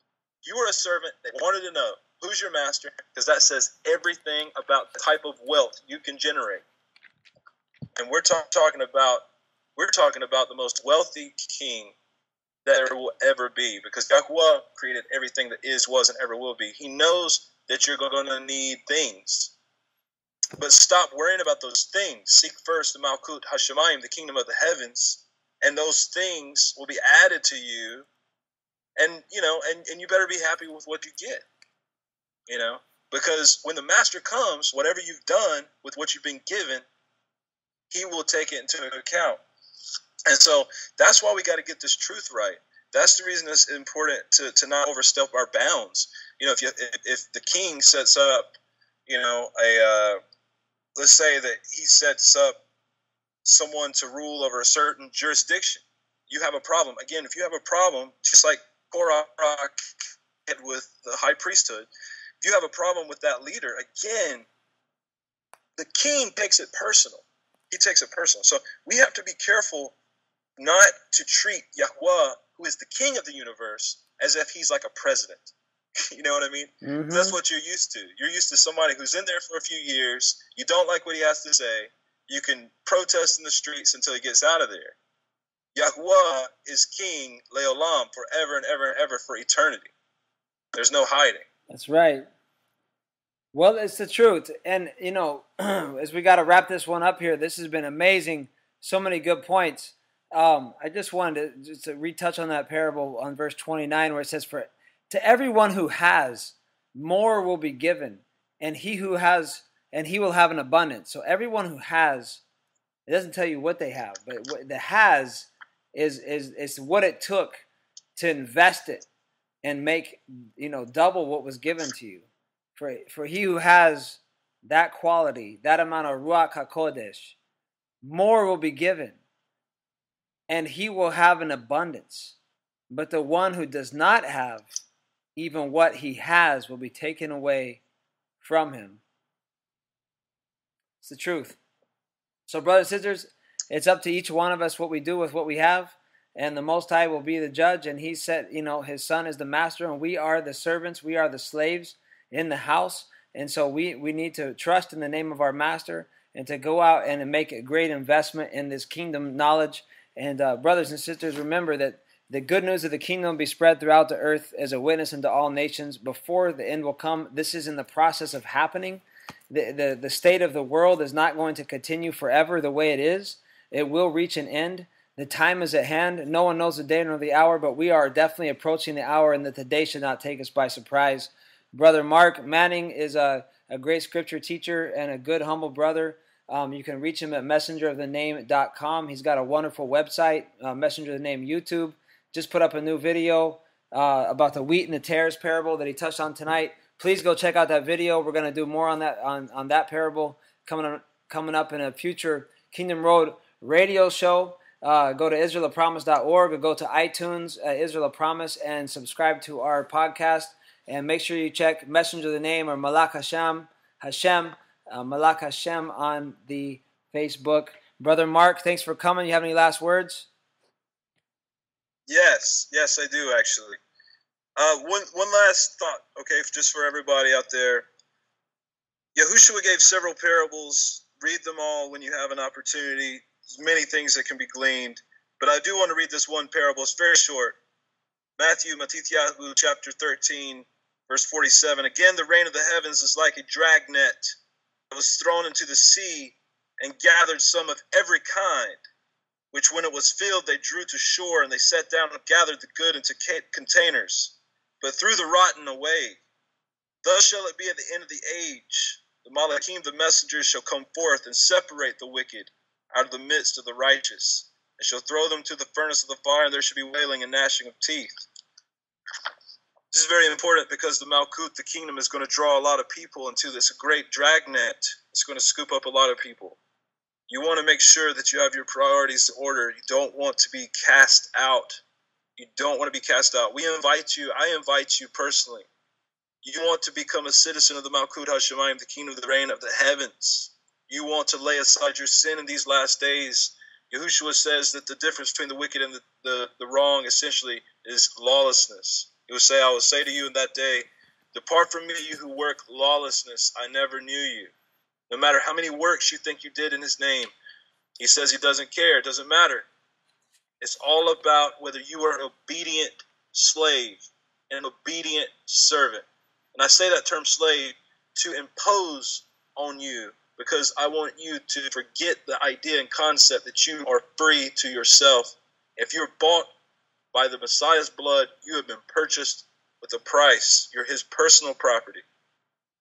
B: You were a servant. They wanted to know who's your master, because that says everything about the type of wealth you can generate. And we're talking about the most wealthy king that there will ever be, because Yahuwah created everything that is, was, and ever will be. He knows that you're going to need things. But stop worrying about those things. Seek first the Malkut Hashemayim, the kingdom of the heavens, and those things will be added to you. And you better be happy with what you get. Because when the master comes, whatever you've done with what you've been given, he will take it into account. And so that's why we got to get this truth right. That's the reason it's important to not overstep our bounds. If the king sets up, let's say that he sets up someone to rule over a certain jurisdiction, you have a problem. Again, if you have a problem, just like Korach had with the high priesthood, if you have a problem with that leader, again, the king takes it personal. He takes it personal. So we have to be careful not to treat Yahuwah, who is the king of the universe, as if he's like a president. You know what I mean? Mm-hmm. That's what you're used to. You're used to somebody who's in there for a few years. You don't like what he has to say. You can protest in the streets until he gets out of there. Yahuwah is king, leolam, forever and ever and ever, for eternity. There's no hiding.
A: That's right. Well, it's the truth. And, you know, as we got to wrap this one up here, this has been amazing. So many good points. I just wanted to retouch on that parable on verse 29 where it says, "For to everyone who has, more will be given, and he who has, and he will have an abundance." So everyone who has, it doesn't tell you what they have, but what the has is what it took to invest it and make, you know, double what was given to you. For he who has that quality, that amount of Ruach HaKodesh, more will be given, and he will have an abundance. But the one who does not have, even what he has will be taken away from him. It's the truth. So, brothers and sisters, it's up to each one of us what we do with what we have, and the Most High will be the judge, and he said, you know, his son is the master, and we are the servants, we are the slaves in the house, and so we need to trust in the name of our master and to go out and make a great investment in this kingdom knowledge. And brothers and sisters, remember that the good news of the kingdom will be spread throughout the earth as a witness unto all nations before the end will come. This is in the process of happening. The state of the world is not going to continue forever the way it is. It will reach an end. The time is at hand. No one knows the day nor the hour, but we are definitely approaching the hour, and that the day should not take us by surprise. Brother Mark Manning is a great scripture teacher and a good, humble brother. You can reach him at messengerofthename.com. He's got a wonderful website, Messenger of the Name YouTube. Just put up a new video about the wheat and the tares parable that he touched on tonight. Please go check out that video. We're going to do more on that on that parable coming up in a future Kingdom Road radio show. Go to israelofpromise.org or go to iTunes, Israel of Promise, and subscribe to our podcast. And make sure you check Messenger of the Name or Malak Ha'Shem, Malak Ha'Shem on the Facebook. Brother Mark, thanks for coming. You have any last words?
B: Yes, I do actually. One last thought, okay, just for everybody out there. Yahushua gave several parables. Read them all when you have an opportunity. There's many things that can be gleaned, but I do want to read this one parable. It's very short. Matityahu chapter 13, verse 47. "Again, the rain of the heavens is like a dragnet that was thrown into the sea and gathered some of every kind, which when it was filled, they drew to shore, and they sat down and gathered the good into containers, but threw the rotten away. Thus shall it be at the end of the age. The Malachim, the messengers, shall come forth and separate the wicked out of the midst of the righteous, and shall throw them to the furnace of the fire, and there shall be wailing and gnashing of teeth." This is very important because the Malkut, the kingdom, is going to draw a lot of people into this great dragnet. It's going to scoop up a lot of people. You want to make sure that you have your priorities in order. You don't want to be cast out. You don't want to be cast out. We invite you. I invite you personally. You want to become a citizen of the Malkut HaShemayim, the kingdom of the reign of the heavens. You want to lay aside your sin in these last days. Yahushua says that the difference between the wicked and the wrong essentially is lawlessness. He will say, "I will say to you in that day, depart from me, you who work lawlessness. I never knew you." No matter how many works you think you did in his name, he says he doesn't care. It doesn't matter. It's all about whether you are an obedient slave and an obedient servant. And I say that term slave to impose on you, because I want you to forget the idea and concept that you are free to yourself. If you're bought by the Messiah's blood, you have been purchased with a price. You're his personal property.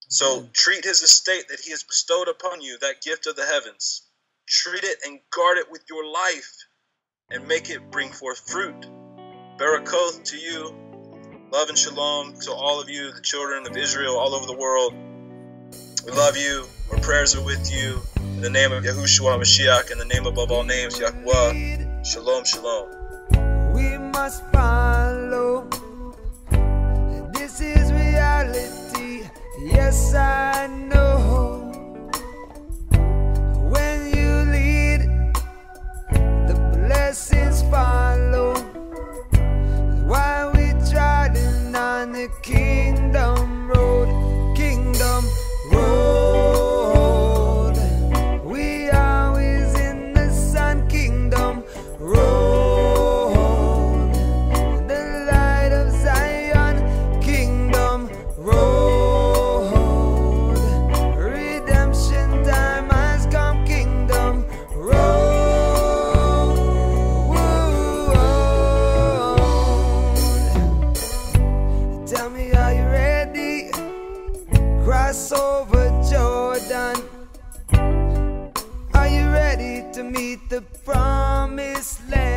B: So treat his estate that he has bestowed upon you, that gift of the heavens. Treat it and guard it with your life and make it bring forth fruit. Barakoth to you. Love and shalom to all of you, the children of Israel all over the world. We love you. Our prayers are with you. In the name of Yahushua Mashiach, in the name above all names, Yahuwah. Shalom, shalom.
C: We must follow. This is reality. Yes, I know. When you lead, the blessings follow. While we trotting on the kingdom road, kingdom road. We are cross over Jordan. Are you ready to meet the promised land?